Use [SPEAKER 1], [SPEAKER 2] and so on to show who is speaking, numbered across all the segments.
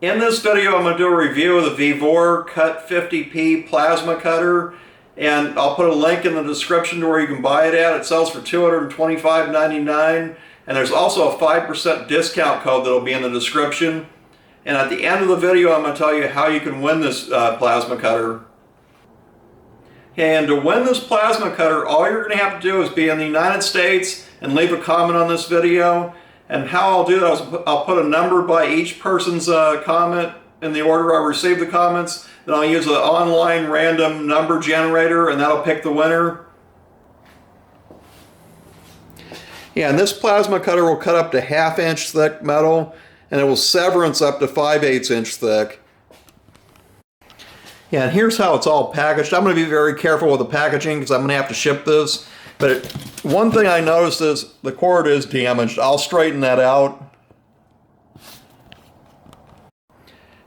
[SPEAKER 1] In this video, I'm going to do a review of the Vevor Cut-50P plasma cutter, and I'll put a link in the description to where you can buy it at. It sells for $225.99, and there's also a 5% discount code that'll be in the description. And at the end of the video, I'm going to tell you how you can win this plasma cutter. And to win this plasma cutter, all you're going to have to do is be in the United States and leave a comment on this video. And how I'll do that is I'll put a number by each person's comment in the order I receive the comments. Then I'll use an online random number generator, and that'll pick the winner. Yeah, and this plasma cutter will cut up to 1/2 inch thick metal, and it will severance up to 5/8 inch thick. Yeah, and here's how it's all packaged. I'm going to be very careful with the packaging because I'm going to have to ship this. But one thing I noticed is the cord is damaged. I'll straighten that out.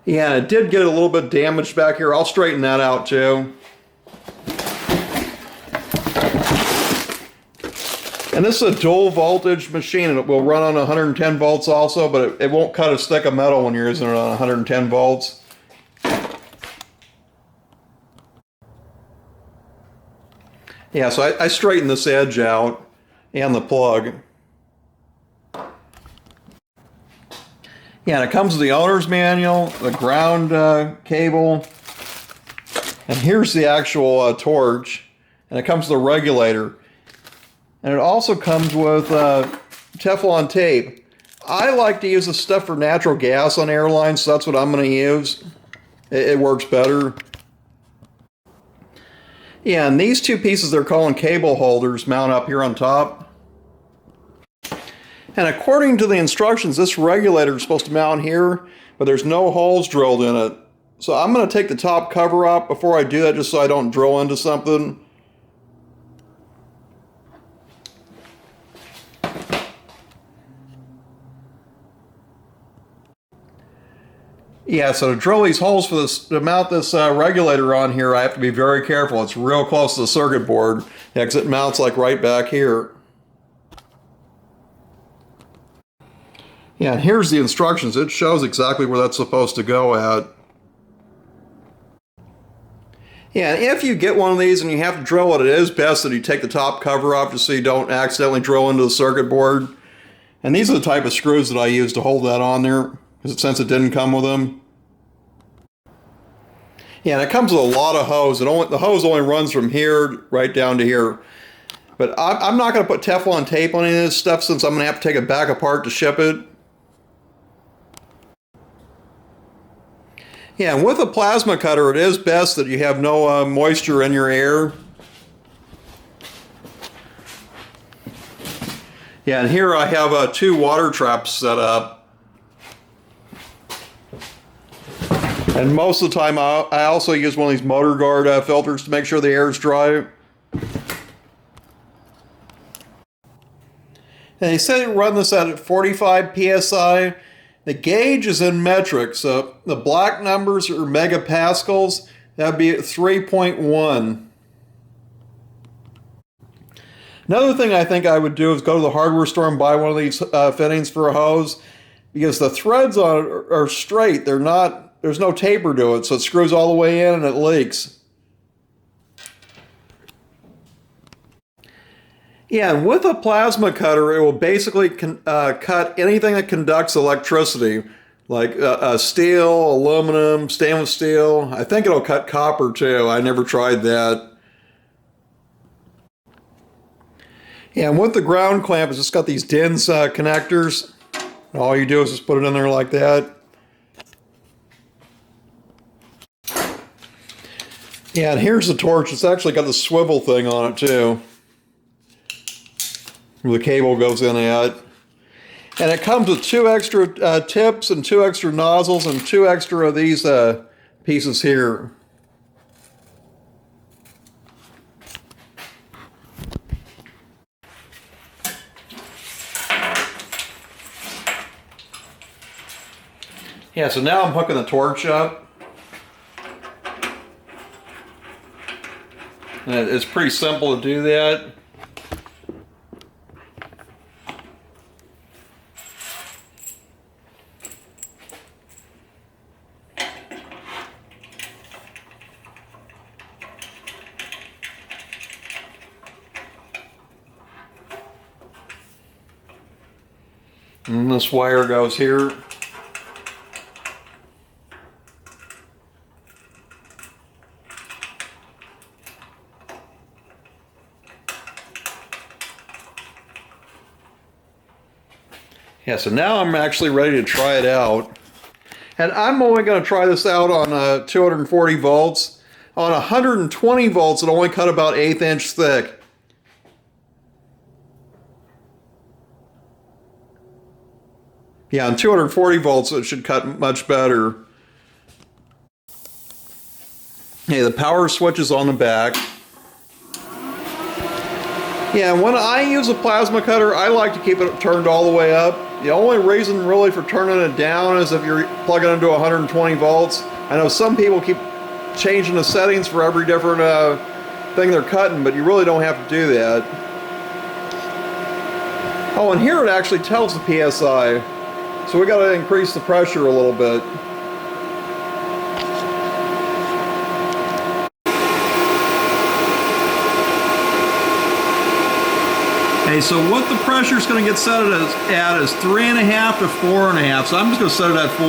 [SPEAKER 1] Yeah, and it did get a little bit damaged back here. I'll straighten that out too. And this is a dual voltage machine, and it will run on 110 volts also, but it won't cut a stick of metal when you're using it on 110 volts. Yeah, so I straightened this edge out and the plug. Yeah, and it comes with the owner's manual, the ground cable, and here's the actual torch, and it comes with a regulator. And it also comes with Teflon tape. I like to use this stuff for natural gas on airlines, so that's what I'm going to use. It works better. Yeah, and these two pieces they're calling cable holders mount up here on top. And according to the instructions, this regulator is supposed to mount here, but there's no holes drilled in it. So I'm going to take the top cover off before I do that, just so I don't drill into something. Yeah, so to drill these holes for this, to mount this regulator on here, I have to be very careful. It's real close to the circuit board, because it mounts like right back here. Yeah, and here's the instructions. It shows exactly where that's supposed to go at. Yeah, and if you get one of these and you have to drill it, it is best that you take the top cover off just so you don't accidentally drill into the circuit board. And these are the type of screws that I use to hold that on there, since it didn't come with them. Yeah, and it comes with a lot of hose. The hose only runs from here right down to here. But I'm not going to put Teflon tape on any of this stuff, since I'm going to have to take it back apart to ship it. Yeah, and with a plasma cutter, it is best that you have no moisture in your air. Yeah, and here I have 2 water traps set up. And most of the time I also use one of these motor guard filters to make sure the air is dry. And they say run this at 45 psi. The gauge is in metric, so the black numbers are megapascals. That'd be at 3.1. Another thing I think I would do is go to the hardware store and buy one of these fittings for a hose, because the threads on it are straight. They're not. There's no taper to it, so it screws all the way in and it leaks. Yeah, and with a plasma cutter, it will basically cut anything that conducts electricity, like steel, aluminum, stainless steel. I think it'll cut copper too. I never tried that. Yeah, and with the ground clamp, it's just got these DINS connectors. All you do is just put it in there like that. Yeah, and here's the torch. It's actually got the swivel thing on it too, where the cable goes in at. And it comes with 2 extra tips and 2 extra nozzles and 2 extra of these pieces here. Yeah, so now I'm hooking the torch up. And it's pretty simple to do that. And this wire goes here. Yeah, so now I'm actually ready to try it out. And I'm only going to try this out on 240 volts. On 120 volts, it only cut about 1/8 inch thick. Yeah, on 240 volts, it should cut much better. Hey, the power switch is on the back. Yeah, when I use a plasma cutter, I like to keep it turned all the way up. The only reason really for turning it down is if you're plugging into 120 volts. I know some people keep changing the settings for every different thing they're cutting, but you really don't have to do that. Oh, and here it actually tells the PSI. So we got to increase the pressure a little bit. Okay, so what the pressure is going to get set at is 3.5 to 4.5. So I'm just going to set it at 4.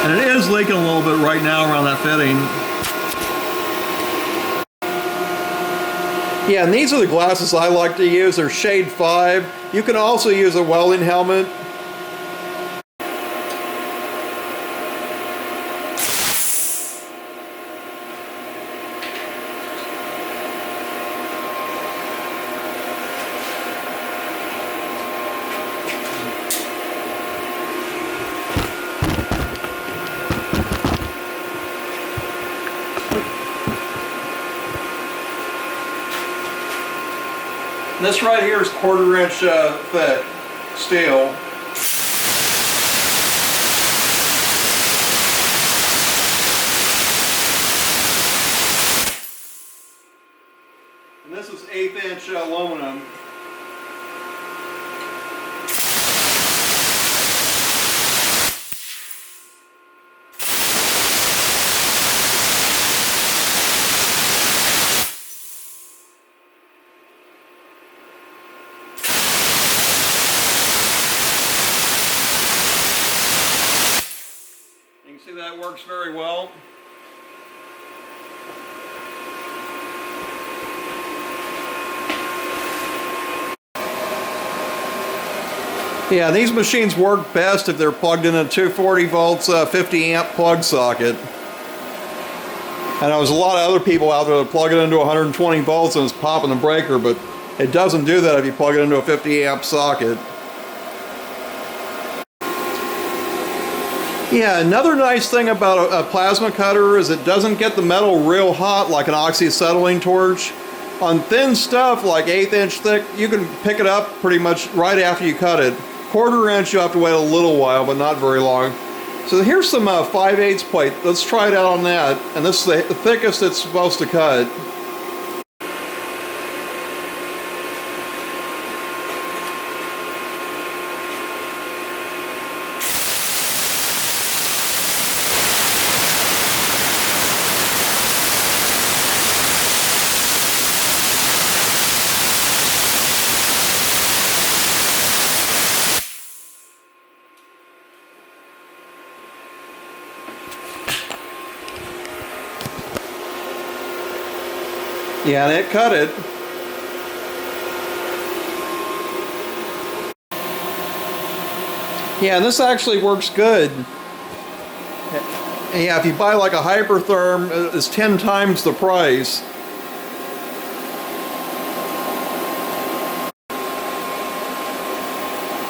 [SPEAKER 1] And it is leaking a little bit right now around that fitting. Yeah, and these are the glasses I like to use. They're shade 5. You can also use a welding helmet. This right here is 1/4 inch thick steel. And this is 1/8 inch aluminum. See, that works very well. Yeah, these machines work best if they're plugged in a 240 volts 50 amp plug socket. And there's a lot of other people out there that plug it into 120 volts and it's popping the breaker, but it doesn't do that if you plug it into a 50 amp socket. Yeah, another nice thing about a plasma cutter is it doesn't get the metal real hot like an oxyacetylene torch. On thin stuff like 1/8 inch thick, you can pick it up pretty much right after you cut it. 1/4 inch, you'll have to wait a little while, but not very long. So here's some 5/8 plate. Let's try it out on that. And this is the thickest it's supposed to cut. Yeah, and it cut it. Yeah, and this actually works good. And yeah, if you buy like a Hypertherm, it's 10 times the price.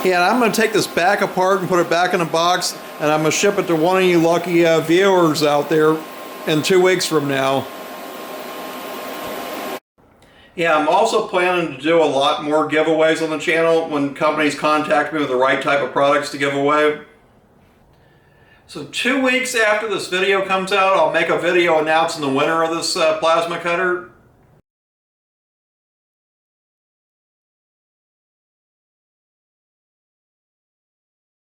[SPEAKER 1] Yeah, and I'm going to take this back apart and put it back in a box, and I'm going to ship it to one of you lucky viewers out there in 2 weeks from now. Yeah, I'm also planning to do a lot more giveaways on the channel when companies contact me with the right type of products to give away. So 2 weeks after this video comes out, I'll make a video announcing the winner of this plasma cutter.